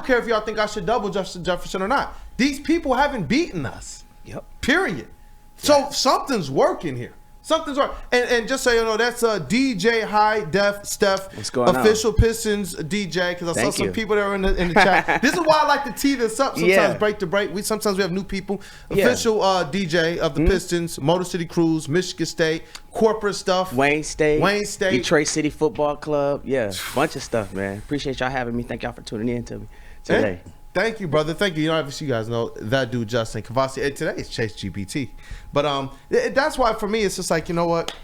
don't care if y'all think I should double Justin Jefferson or not. These people haven't beaten us. Yep. Period. So something's working here. Something's working. And just so you know, that's DJ High Def Steph, What's going official on? Pistons DJ, because I Thank saw some you. people that were in the chat. This is why I like to tee this up. Sometimes break to break. Sometimes we have new people. Official DJ of the Pistons, Motor City Cruise, Michigan State, corporate stuff. Wayne State, Detroit City Football Club. Yeah, bunch of stuff, man. Appreciate y'all having me. Thank y'all for tuning in to me today. Hey, thank you, brother. Thank you. You know, obviously, you guys know that dude, Justin Kavasi. Hey, today is Chase GPT. But that's why for me, it's just like, you know what?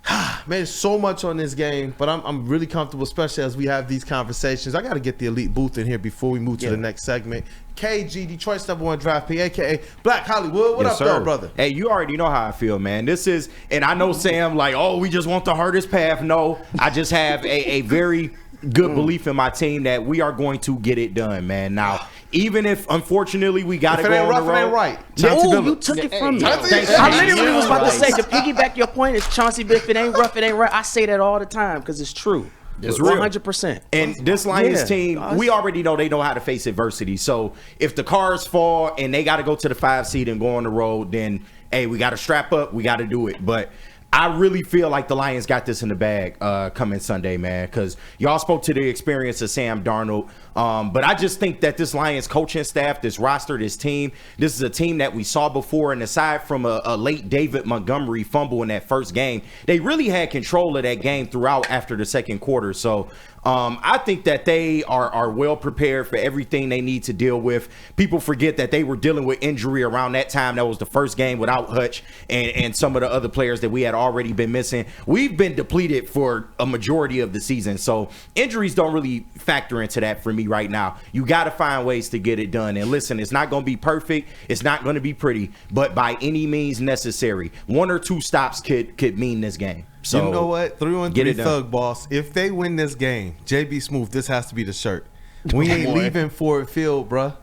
Man, there's so much on this game, but I'm really comfortable, especially as we have these conversations. I got to get the elite booth in here before we move to the next segment. KG, Detroit's #1 draft pick, a.k.a. Black Hollywood. What up, though, brother? Hey, you already know how I feel, man. This is, and I know Sam, like, oh, we just want the hardest path. No, I just have a very good belief in my team that we are going to get it done, man. Now, even if, unfortunately, we got to go on the road. It ain't right. Oh, you took it from me. I literally was about to say, to piggyback your point, is Chauncey, if it ain't rough, it ain't right. I say that all the time because it's true. It's real. 100%. And this Lions team, we already know they know how to face adversity. So if the cars fall and they got to go to the 5 seed and go on the road, then, hey, we got to strap up. We got to do it. But I really feel like the Lions got this in the bag coming Sunday, man, because y'all spoke to the experience of Sam Darnold. But I just think that this Lions coaching staff, this roster, this team, this is a team that we saw before. And aside from a late David Montgomery fumble in that first game, they really had control of that game throughout after the second quarter. So I think that they are well prepared for everything they need to deal with. People forget that they were dealing with injury around that time. That was the first game without Hutch and some of the other players that we had already been missing. We've been depleted for a majority of the season. So injuries don't really factor into that for me right now. You got to find ways to get it done. And listen, it's not going to be perfect. It's not going to be pretty, but by any means necessary, 1 or 2 stops could mean this game. So you know what? 3-on-3 Thug Boss. If they win this game, JB Smooth, this has to be the shirt. We ain't leaving Ford Field, bruh.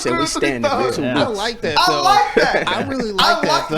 So we stand I like that, though. I like that. I really like that, though.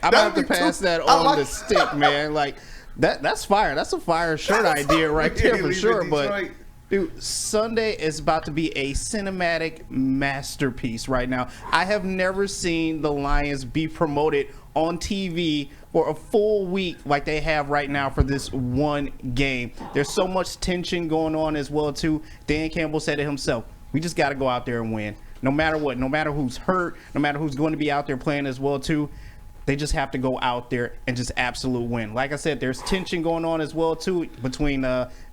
I'm gonna have to pass that on the that. stick, man. Like that's fire. That's a fire shirt idea right there for sure. But dude, Sunday is about to be a cinematic masterpiece right now. I have never seen the Lions be promoted on TV for a full week like they have right now for this one game. There's so much tension going on as well too. Dan Campbell said it himself. We just got to go out there and win. No matter what, no matter who's hurt, no matter who's going to be out there playing as well too. They just have to go out there and just absolute win. Like I said, there's tension going on as well too between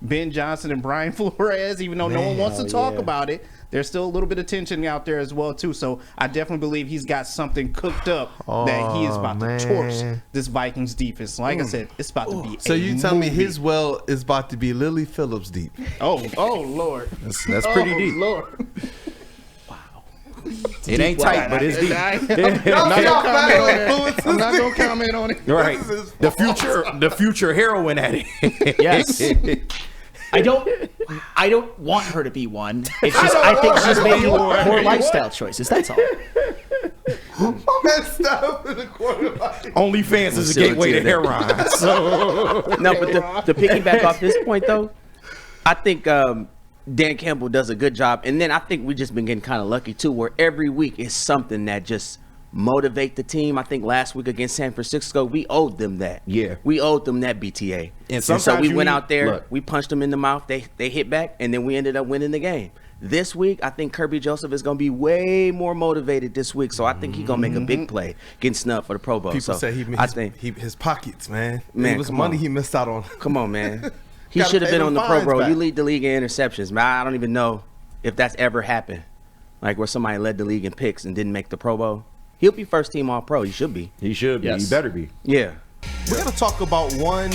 Ben Johnson and Brian Flores. Even though no one wants to talk about it, there's still a little bit of tension out there as well too. So I definitely believe he's got something cooked up that he is about to torch this Vikings defense. Like I said, it's about to be. So you tell me his well is about to be Lily Phillips deep? Oh Lord, that's pretty deep. Lord. It ain't tight, but it's deep. I'm not gonna comment on it. Right. The future heroine at it. Yes. I don't want her to be one. It's just I think she's making poor lifestyle choices. That's all. OnlyFans is a gateway to heroin. So no, but to piggyback off this point though, I think Dan Campbell does a good job. And then I think we just been getting kind of lucky too, where every week is something that just motivate the team. I think last week against San Francisco, we owed them that. Yeah. We owed them that BTA. And sometimes so we went out there, we punched them in the mouth, they hit back, and then we ended up winning the game. This week, I think Kirby Joseph is going to be way more motivated this week, so I think he's going to make a big play, getting snubbed for the Pro Bowl. People say his pockets, man. It was money he missed out on. Come on, man. He should have been on the Pro Bowl. You lead the league in interceptions, man. I don't even know if that's ever happened. Like where somebody led the league in picks and didn't make the Pro Bowl. He'll be first team All-Pro. He should be. He should be. Yes. He better be. Yeah. We're going to talk about one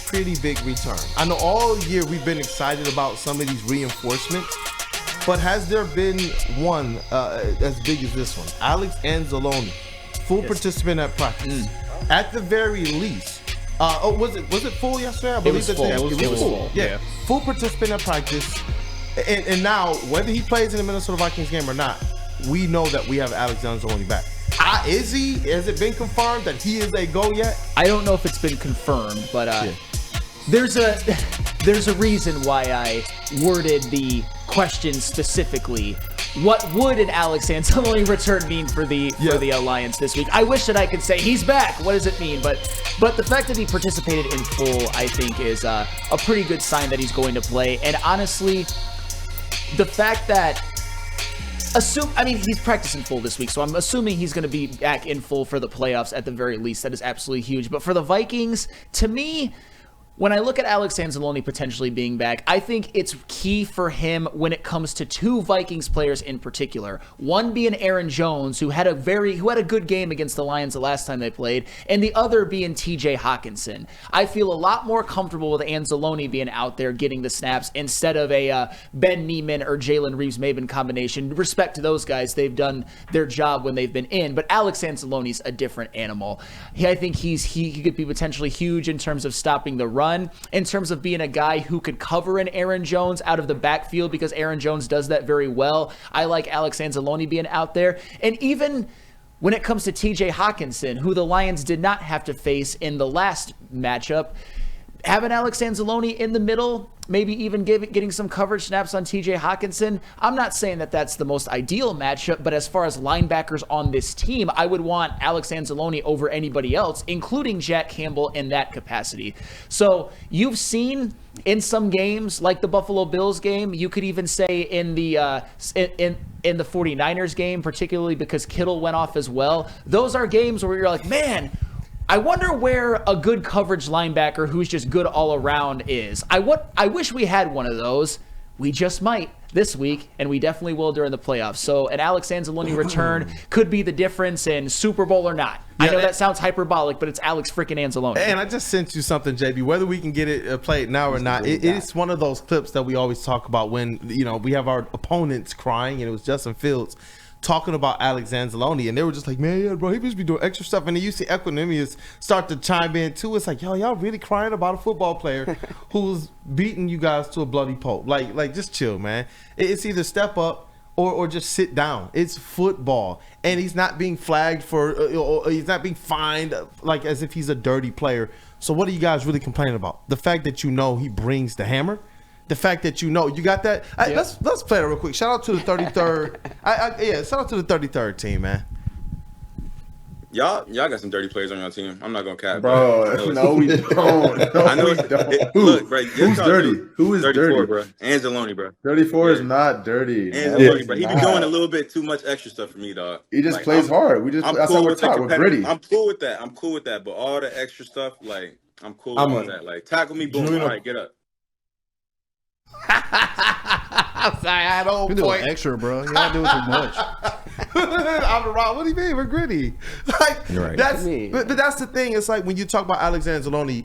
pretty big return. I know all year we've been excited about some of these reinforcements, but has there been one as big as this one? Alex Anzalone, full participant at practice. At the very least, was it full yesterday? I believe it was full. Yeah, full participant at practice. And now, whether he plays in the Minnesota Vikings game or not, we know that we have Alex Anzalone back. Is he? Has it been confirmed that he is a go yet? I don't know if it's been confirmed, but there's a reason why I worded the question specifically. What would an Alex Anzalone return mean for the Alliance this week? I wish that I could say he's back. What does it mean? But the fact that he participated in full, I think, is a pretty good sign that he's going to play. And honestly, the fact that he's practicing full this week, so I'm assuming he's going to be back in full for the playoffs at the very least. That is absolutely huge. But for the Vikings, to me, when I look at Alex Anzalone potentially being back, I think it's key for him when it comes to two Vikings players in particular. One being Aaron Jones, who had a good game against the Lions the last time they played, and the other being TJ Hawkinson. I feel a lot more comfortable with Anzalone being out there getting the snaps instead of a Ben Neiman or Jalen Reeves-Maybin combination. Respect to those guys, they've done their job when they've been in, but Alex Anzalone's a different animal. I think he could be potentially huge in terms of stopping the run, in terms of being a guy who could cover an Aaron Jones out of the backfield, because Aaron Jones does that very well. I like Alex Anzalone being out there. And even when it comes to TJ Hawkinson, who the Lions did not have to face in the last matchup, having Alex Anzalone in the middle, maybe even getting some coverage snaps on TJ Hawkinson, I'm not saying that that's the most ideal matchup, but as far as linebackers on this team, I would want Alex Anzalone over anybody else, including Jack Campbell in that capacity. So you've seen in some games, like the Buffalo Bills game, you could even say in the 49ers game, particularly because Kittle went off as well, those are games where you're like, man, I wonder where a good coverage linebacker who's just good all around is. I wish we had one of those. We just might this week, and we definitely will during the playoffs. So an Alex Anzalone return could be the difference in Super Bowl or not. I know that sounds hyperbolic, but it's Alex freaking Anzalone. And I just sent you something, JB. Whether we can get it played now or not, it's one of those clips that we always talk about when we have our opponents crying, and it was Justin Fields talking about Alex Anzalone, and they were just like, man, yeah, bro, he must be doing extra stuff. And then you see Equanimous start to chime in too. It's like, yo, y'all really crying about a football player who's beating you guys to a bloody pulp. Like just chill, man. It's either step up or just sit down. It's football, and he's not being flagged or he's not being fined like as if he's a dirty player. So what are you guys really complaining about? The fact that he brings the hammer. The fact that you got that. Let's play it real quick. Shout out to the 33rd. Shout out to the 33rd team, man. Y'all got some dirty players on your team. I'm not gonna cap, bro. No, we don't. I know we don't. Look, bro, who's dirty? Who is 34, dirty, bro? Anzalone, bro. 34 is not dirty. Anzalone, bro. He be doing a little bit too much extra stuff for me, dog. He just plays hard. That's how we're taught. We're gritty. I'm cool with that. But all the extra stuff, like, I'm cool with all that. Like, tackle me, boom. All right, get up. I'm sorry, I had a whole point. Extra, bro. You gotta do it too much. Amon-Ra, what do you mean? We're gritty. Like, you're right. But that's the thing. It's like when you talk about Alex Anzalone,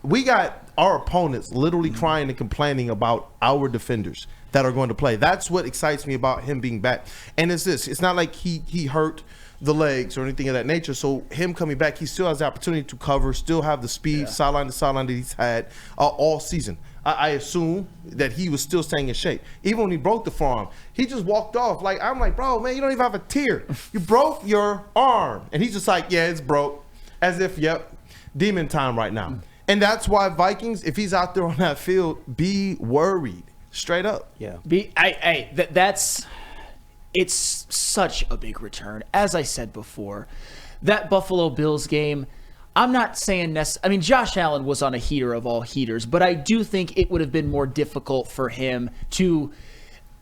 we got our opponents literally crying and complaining about our defenders that are going to play. That's what excites me about him being back. And it's this. It's not like he hurt the legs or anything of that nature. So him coming back, he still has the opportunity to cover, still have the speed, sideline to sideline that he's had all season. I assume that he was still staying in shape. Even when he broke the forearm, he just walked off. Like, I'm like, bro, man, you don't even have a tear. You broke your arm. And he's just like, yeah, it's broke. As if, yep, demon time right now. And that's why Vikings, if he's out there on that field, be worried. Straight up. Yeah. It's such a big return. As I said before, that Buffalo Bills game, I'm not saying Josh Allen was on a heater of all heaters, but I do think it would have been more difficult for him to.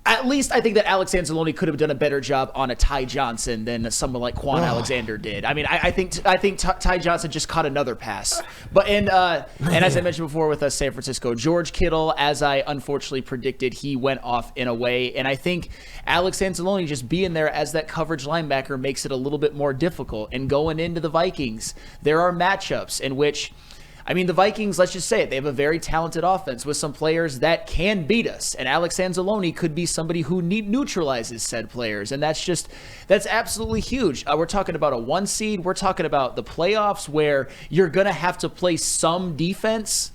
At least I think that Alex Anzalone could have done a better job on a Ty Johnson than someone like Quan Alexander did. I mean, I think Ty Johnson just caught another pass. But and as I mentioned before with San Francisco, George Kittle, as I unfortunately predicted, he went off in a way. And I think Alex Anzalone just being there as that coverage linebacker makes it a little bit more difficult. And going into the Vikings, there are matchups in which, the Vikings, let's just say it, they have a very talented offense with some players that can beat us. And Alex Anzalone could be somebody who neutralizes said players. And that's absolutely huge. We're talking about a 1 seed. We're talking about the playoffs where you're going to have to play some defense.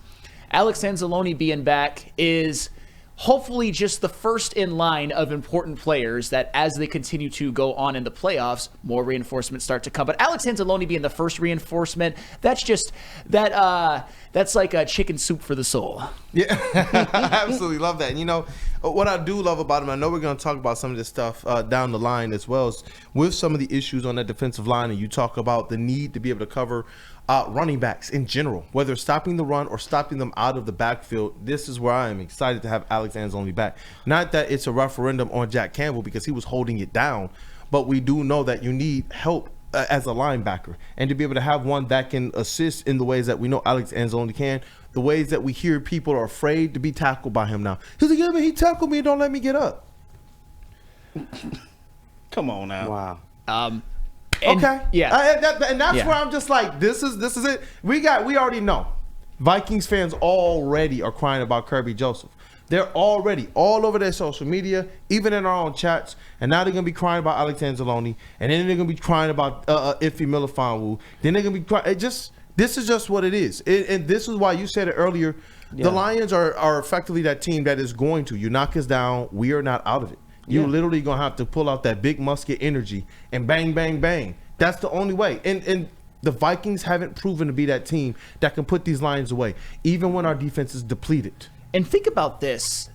Alex Anzalone being back is hopefully just the first in line of important players that as they continue to go on in the playoffs, more reinforcements start to come. But Alex Anzalone being the first reinforcement, that's just that's like a chicken soup for the soul. Yeah, I absolutely love that. And you know, what I do love about him, I know we're going to talk about some of this stuff down the line as well, is with some of the issues on that defensive line, and you talk about the need to be able to cover running backs in general, whether stopping the run or stopping them out of the backfield. This is where I am excited to have Alex Anzalone back. Not that it's a referendum on Jack Campbell because he was holding it down, but we do know that you need help as a linebacker, and to be able to have one that can assist in the ways that we know Alex Anzalone can, the ways that we hear people are afraid to be tackled by him now. He's like, yeah, but he tackled me, don't let me get up. Come on now. Wow. And, yeah. And that's where I'm just like, this is it. We already know. Vikings fans already are crying about Kirby Joseph. They're already all over their social media, even in our own chats, and now they're going to be crying about Alex Anzalone, and then they're going to be crying about Iffy Melifonwu. Then they're going to be crying. This is just what it is. And this is why you said it earlier. Yeah. The Lions are effectively that team that is going to, you knock us down, we are not out of it. You're literally going to have to pull out that big musket energy and bang, bang, bang. That's the only way. And the Vikings haven't proven to be that team that can put these Lions away, even when our defense is depleted. And think about this.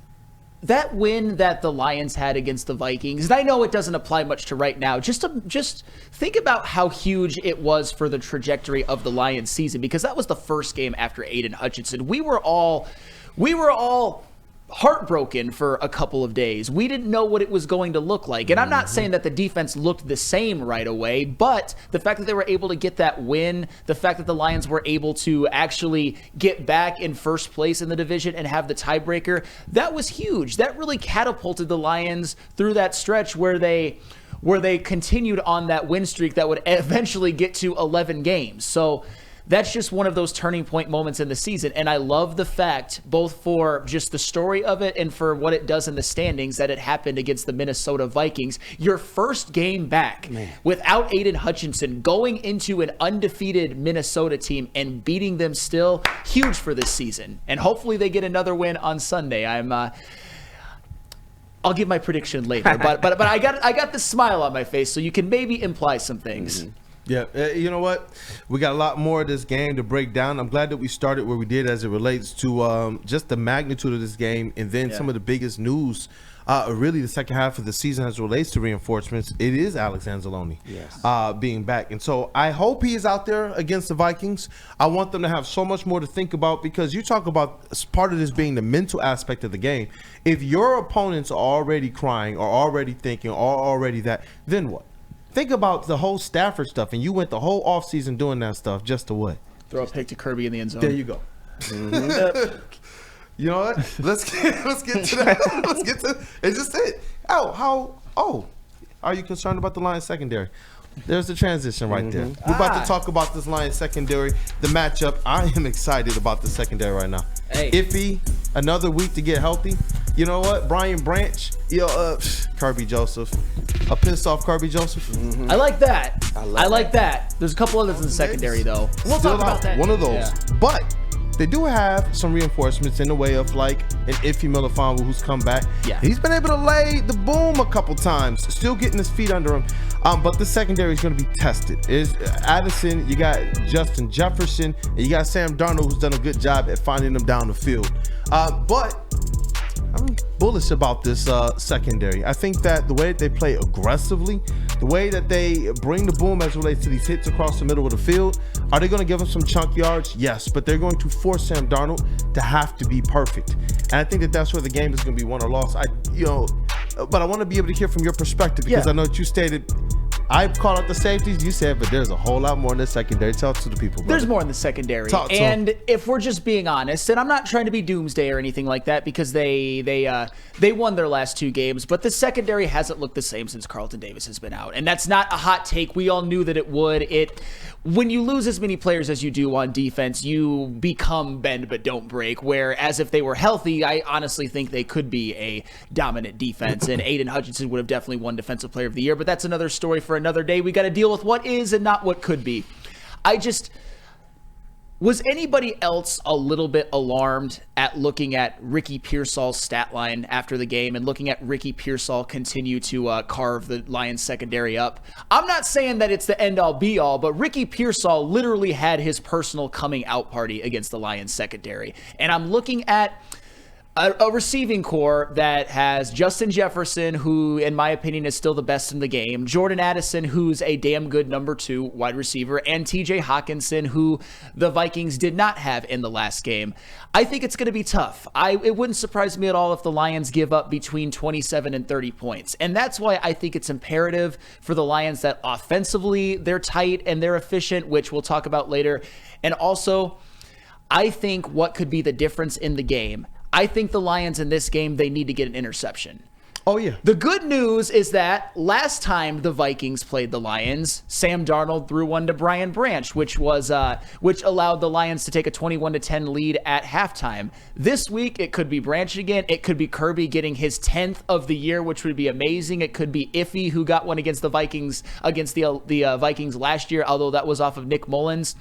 That win that the Lions had against the Vikings, and I know it doesn't apply much to right now, just think about how huge it was for the trajectory of the Lions season, because that was the first game after Aiden Hutchinson. We were all heartbroken for a couple of days. We didn't know what it was going to look like. And I'm not saying that the defense looked the same right away, but the fact that they were able to get that win, the fact that the Lions were able to actually get back in first place in the division and have the tiebreaker, that was huge. That really catapulted the Lions through that stretch where they continued on that win streak that would eventually get to 11 games. So that's just one of those turning point moments in the season. And I love the fact, both for just the story of it and for what it does in the standings, that it happened against the Minnesota Vikings. Your first game back without Aiden Hutchinson, going into an undefeated Minnesota team and beating them still, huge for this season. And hopefully they get another win on Sunday. I'll give my prediction later, but I got the smile on my face, so you can maybe imply some things. Mm-hmm. Yeah, you know what? We got a lot more of this game to break down. I'm glad that we started where we did as it relates to just the magnitude of this game, and then some of the biggest news, really the second half of the season as it relates to reinforcements. It is Alex Anzalone being back. And so I hope he is out there against the Vikings. I want them to have so much more to think about, because you talk about part of this being the mental aspect of the game. If your opponents are already crying or already thinking or already that, then what? Think about the whole Stafford stuff, and you went the whole offseason doing that stuff just to what? Throw a pick to Kirby in the end zone. There you go. Mm-hmm. You know what? Let's get to that. Let's get to it's just it. Are you concerned about the Lions secondary? There's the transition right there. We're about to talk about this Lions secondary, the matchup. I am excited about the secondary right now. Hey. Iffy, another week to get healthy. You know what? Brian Branch, Kirby Joseph. A pissed off Kirby Joseph. Mm-hmm. I like that. I like that. There's a couple others in the secondary, though. We'll talk about that. One of those. Yeah. But they do have some reinforcements in the way of like an Iffy Melifonwu who's come back. Yeah. He's been able to lay the boom a couple times, still getting his feet under him. But the secondary is going to be tested. Is Addison, you got Justin Jefferson, and you got Sam Darnold, who's done a good job at finding them down the field. But I'm bullish about this secondary. I think that the way that they play aggressively, the way that they bring the boom as it relates to these hits across the middle of the field, are they going to give them some chunk yards? Yes, but they're going to force Sam Darnold to have to be perfect. And I think that that's where the game is going to be won or lost. But I want to be able to hear from your perspective, because I know that you stated, I called out the safeties, you said, but there's a whole lot more in the secondary. Talk to the people, brother. There's more in the secondary. And if we're just being honest, and I'm not trying to be doomsday or anything like that, because they won their last two games, but the secondary hasn't looked the same since Carlton Davis has been out. And that's not a hot take. We all knew that it would. When you lose as many players as you do on defense, you become bend but don't break, whereas if they were healthy, I honestly think they could be a dominant defense, and Aiden Hutchinson would have definitely won Defensive Player of the Year, but that's another story for another day. We got to deal with what is and not what could be. Was anybody else a little bit alarmed at looking at Ricky Pearsall's stat line after the game and looking at Ricky Pearsall continue to carve the Lions secondary up? I'm not saying that it's the end-all be-all, but Ricky Pearsall literally had his personal coming out party against the Lions secondary. And I'm looking at a receiving core that has Justin Jefferson, who, in my opinion, is still the best in the game, Jordan Addison, who's a damn good number 2 wide receiver, and TJ Hawkinson, who the Vikings did not have in the last game. I think it's going to be tough. It wouldn't surprise me at all if the Lions give up between 27 and 30 points. And that's why I think it's imperative for the Lions that offensively they're tight and they're efficient, which we'll talk about later. And also, I think what could be the difference in the game, I think the Lions in this game, they need to get an interception. Oh, yeah. The good news is that last time the Vikings played the Lions, Sam Darnold threw one to Brian Branch, which allowed the Lions to take a 21-10 lead at halftime. This week, it could be Branch again. It could be Kirby getting his 10th of the year, which would be amazing. It could be Iffy, who got one against the Vikings Vikings last year, although that was off of Nick Mullins.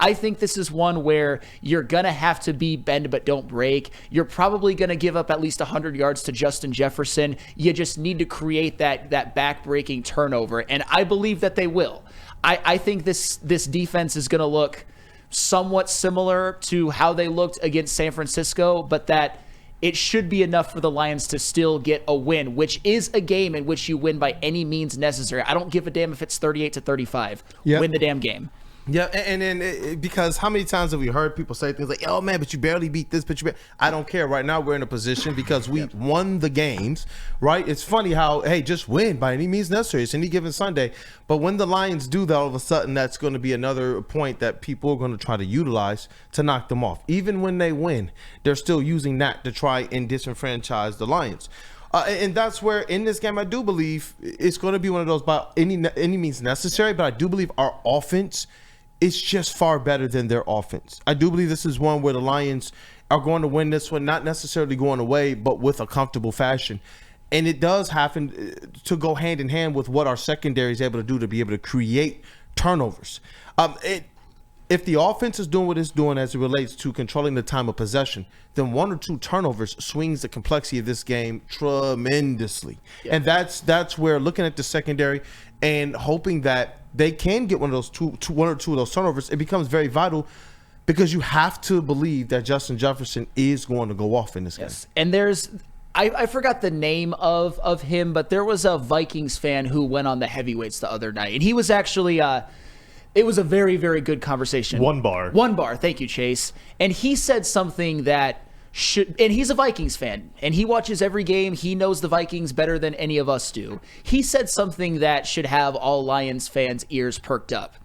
I think this is one where you're going to have to be bend but don't break. You're probably going to give up at least 100 yards to Justin Jefferson. You just need to create that back-breaking turnover, and I believe that they will. I think this defense is going to look somewhat similar to how they looked against San Francisco, but that it should be enough for the Lions to still get a win, which is a game in which you win by any means necessary. I don't give a damn if it's 38-35. Yep. Win the damn game. Yeah, and then because how many times have we heard people say things like, "Oh man, but you barely beat this, I don't care. Right now we're in a position because we won the games, right? It's funny how, hey, just win by any means necessary. It's any given Sunday. But when the Lions do that, all of a sudden that's going to be another point that people are going to try to utilize to knock them off. Even when they win, they're still using that to try and disenfranchise the Lions. And that's where in this game I do believe it's going to be one of those by any means necessary. But I do believe our offense, it's just far better than their offense. I do believe this is one where the Lions are going to win this one, not necessarily going away, but with a comfortable fashion. And it does happen to go hand in hand with what our secondary is able to do to be able to create turnovers. If the offense is doing what it's doing as it relates to controlling the time of possession, then 1 or 2 turnovers swings the complexity of this game tremendously. Yeah. And that's where looking at the secondary and hoping that they can get one or two of those turnovers, it becomes very vital because you have to believe that Justin Jefferson is going to go off in this game. And I forgot the name of him, but there was a Vikings fan who went on the heavyweights the other night, and he was actually it was a very, very good conversation. One bar. Thank you, Chase. And he said something that and he's a Vikings fan, and he watches every game. He knows the Vikings better than any of us do. He said something that should have all Lions fans' ears perked up.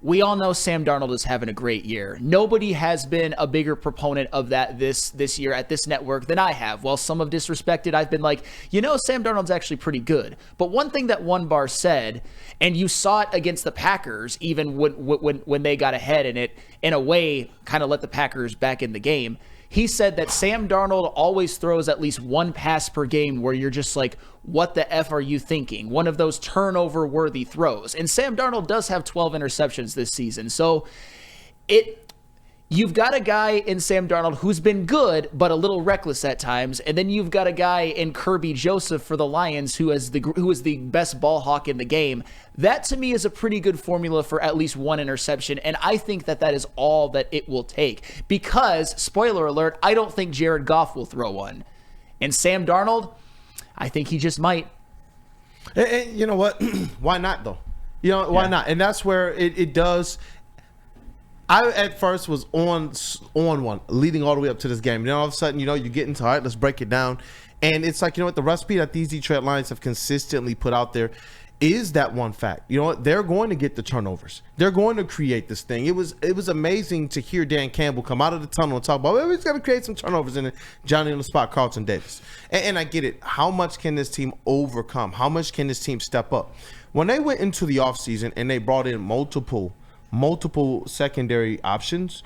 We all know Sam Darnold is having a great year. Nobody has been a bigger proponent of that this year at this network than I have. While some have disrespected, I've been like, Sam Darnold's actually pretty good. But one thing that One Bar said, and you saw it against the Packers, even when they got ahead, and it, in a way, kind of let the Packers back in the game. He said that Sam Darnold always throws at least one pass per game where you're just like, what the F are you thinking? One of those turnover-worthy throws. And Sam Darnold does have 12 interceptions this season. So you've got a guy in Sam Darnold who's been good, but a little reckless at times. And then you've got a guy in Kirby Joseph for the Lions who is the best ball hawk in the game. That, to me, is a pretty good formula for at least one interception. And I think that is all that it will take. Because, spoiler alert, I don't think Jared Goff will throw one. And Sam Darnold, I think he just might. And you know what? Why not, though? Why not? And that's where it does. I at first was on one, leading all the way up to this game. And then all of a sudden, you get into, all right, let's break it down. And it's like, the recipe that these Detroit Lions have consistently put out there is that one fact. They're going to get the turnovers. They're going to create this thing. It was amazing to hear Dan Campbell come out of the tunnel and talk about, well, we've got to create some turnovers, and Johnny on the spot, Carlton Davis. And I get it. How much can this team overcome? How much can this team step up? When they went into the offseason and they brought in multiple secondary options,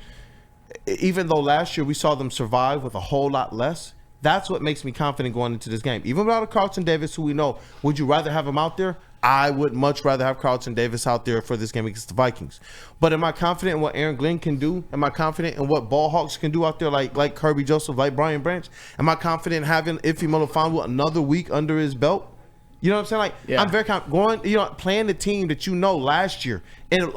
even though last year we saw them survive with a whole lot less, That's what makes me confident going into this game. Even without a Carlton Davis, who we know, would you rather have him out there? I would much rather have Carlton Davis out there for this game against the Vikings. But am I confident in what Aaron Glenn can do? Am I confident in what ball hawks can do out there like Kirby Joseph, like Brian Branch? Am I confident in having Ife Melifonwu another week under his belt? You know what I'm saying? Like, yeah. I'm very confident playing the team that last year and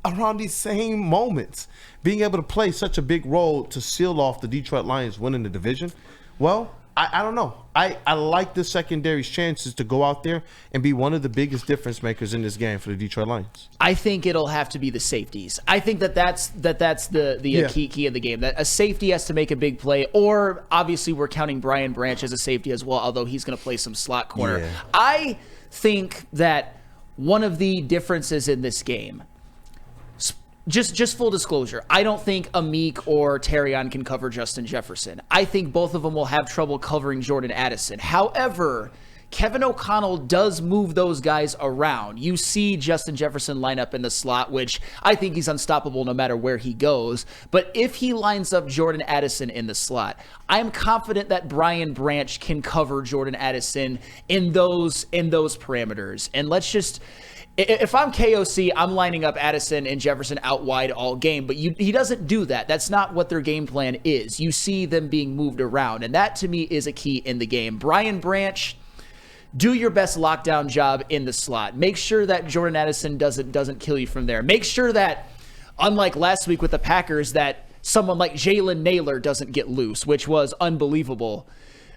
around these same moments, being able to play such a big role to seal off the Detroit Lions winning the division. Well, I don't know. I like the secondary's chances to go out there and be one of the biggest difference makers in this game for the Detroit Lions. I think it'll have to be the safeties. I think that's the key of the game. That a safety has to make a big play, or obviously we're counting Brian Branch as a safety as well, although he's going to play some slot corner. Yeah. I think that one of the differences in this game, Just full disclosure, I don't think Amik or Terrion can cover Justin Jefferson. I think both of them will have trouble covering Jordan Addison. However, Kevin O'Connell does move those guys around. You see Justin Jefferson line up in the slot, which I think he's unstoppable no matter where he goes. But if he lines up Jordan Addison in the slot, I'm confident that Brian Branch can cover Jordan Addison in those parameters. And let's just... If I'm KOC, I'm lining up Addison and Jefferson out wide all game, but he doesn't do that. That's not what their game plan is. You see them being moved around, and that to me is a key in the game. Brian Branch, do your best lockdown job in the slot. Make sure that Jordan Addison doesn't kill you from there. Make sure that, unlike last week with the Packers, that someone like Jalen Naylor doesn't get loose, which was unbelievable.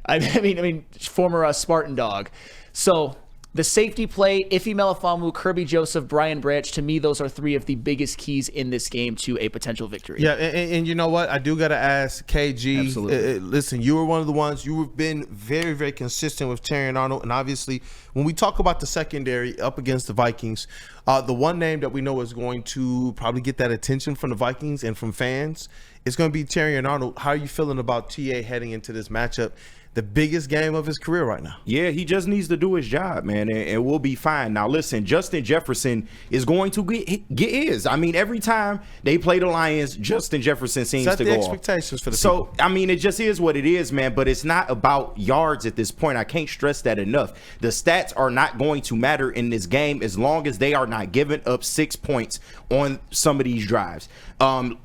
I mean, former Spartan dog. So the safety play, Ife Melifonwu, Kirby Joseph, Brian Branch, to me, those are three of the biggest keys in this game to a potential victory. Yeah, and you know what? I do got to ask KG. Listen, you were one of the ones, you've been very, very consistent with Terrion Arnold. And obviously, when we talk about the secondary up against the Vikings, the one name that we know is going to probably get that attention from the Vikings and from fans is going to be Terrion Arnold. How are you feeling about TA heading into this matchup? The biggest game of his career right now. Yeah, he just needs to do his job, man, and we'll be fine. Now, listen, Justin Jefferson is going to get his. I mean, every time they play the Lions, Justin Jefferson seems to go off. Set the expectations for the people. I mean, it just is what it is, man, but it's not about yards at this point. I can't stress that enough. The stats are not going to matter in this game as long as they are not giving up 6 points on some of these drives.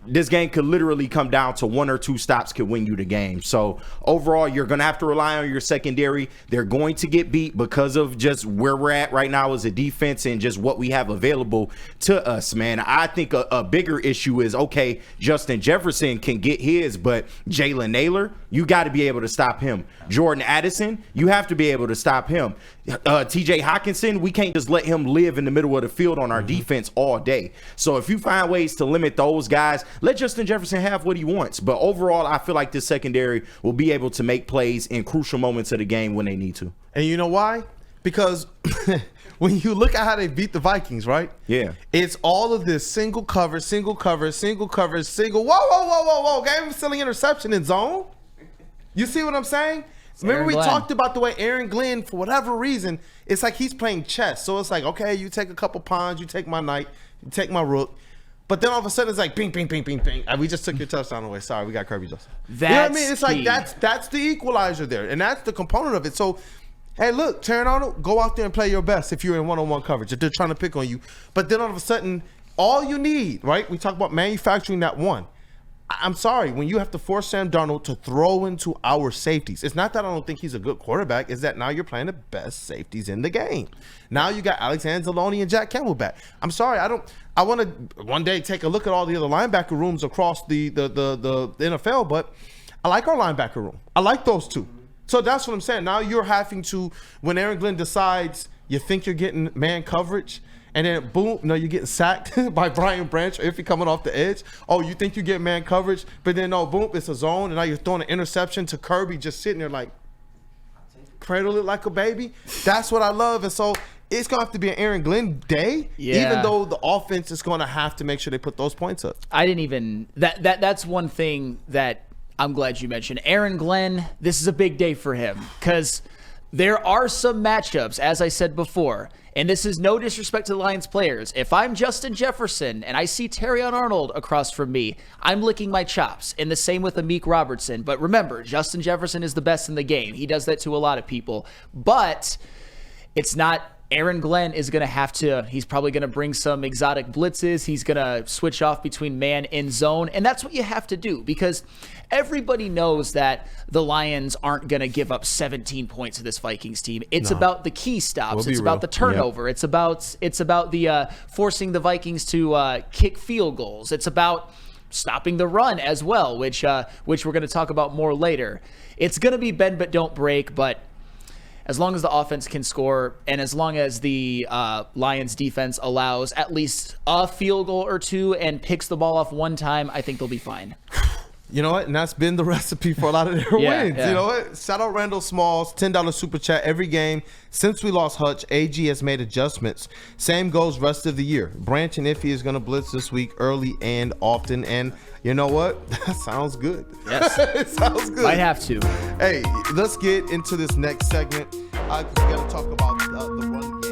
This game could literally come down to 1 or 2 stops could win you the game. So, overall, you're going to have to rely on your secondary. They're going to get beat because of just where we're at right now as a defense and just what we have available to us, man. I think a bigger issue is, okay, Justin Jefferson can get his, but Jalen Naylor, you got to be able to stop him. Jordan Addison, you have to be able to stop him. TJ Hawkinson, we can't just let him live in the middle of the field on our defense all day. So if you find ways to limit those guys, let Justin Jefferson have what he wants. But overall, I feel like this secondary will be able to make plays in crucial moments of the game when they need to. And you know why? Because when you look at how they beat the Vikings, right? Yeah. It's all of this single cover, single cover, single cover, single. Whoa. Game stealing interception in zone. You see what I'm saying? Remember we talked about the way Aaron Glenn, for whatever reason, it's like he's playing chess. So it's like, okay, you take a couple pawns, you take my knight, you take my rook. But then all of a sudden it's like ping, ping, ping, ping, ping. We just took your touchdown away. Sorry, we got Kirby Joseph. You know what I mean? It's like that's the equalizer there. And that's the component of it. So, hey, look, Terrion Arnold, go out there and play your best if you're in one-on-one coverage, if they're trying to pick on you. But then all of a sudden, all you need, right? We talk about manufacturing that one. I'm sorry, when you have to force Sam Darnold to throw into our safeties, it's not that I don't think he's a good quarterback, it's that now you're playing the best safeties in the game. Now you got Alexander Zaloni and Jack Campbell back. I'm sorry, I want to one day take a look at all the other linebacker rooms across the NFL, but I like our linebacker room. I like those two. So that's what I'm saying. Now you're having to, when Aaron Glenn decides you think you're getting man coverage, and then boom, no, you're getting sacked by Brian Branch or if you're coming off the edge. Oh, you think you get man coverage, but then no, boom, it's a zone, and now you're throwing an interception to Kirby just sitting there like, cradle it like a baby. That's what I love. And so it's going to have to be an Aaron Glenn day, even though the offense is going to have to make sure they put those points up. I didn't even, that's one thing that I'm glad you mentioned. Aaron Glenn, this is a big day for him because There are some matchups, as I said before, and this is no disrespect to the Lions players. If I'm Justin Jefferson and I see Terrion Arnold across from me, I'm licking my chops. And the same with Amik Robertson. But remember, Justin Jefferson is the best in the game. He does that to a lot of people. But it's not... Aaron Glenn is going to have to, he's probably going to bring some exotic blitzes. He's going to switch off between man and zone. And that's what you have to do, because everybody knows that the Lions aren't going to give up 17 points to this Vikings team. It's about the key stops. It's about the turnover. Yep. It's about the forcing the Vikings to kick field goals. It's about stopping the run as well, which we're going to talk about more later. It's going to be bend but don't break, but as long as the offense can score and as long as the Lions defense allows at least a field goal or two and picks the ball off one time, I think they'll be fine. You know what? And that's been the recipe for a lot of their wins. Yeah. You know what? Shout out Randall Smalls, $10 super chat every game. Since we lost Hutch, AG has made adjustments. Same goes rest of the year. Branch and Iffy is going to blitz this week early and often. And you know what? That sounds good. Yes. It sounds good. Might have to. Hey, let's get into this next segment. We got to talk about the run game.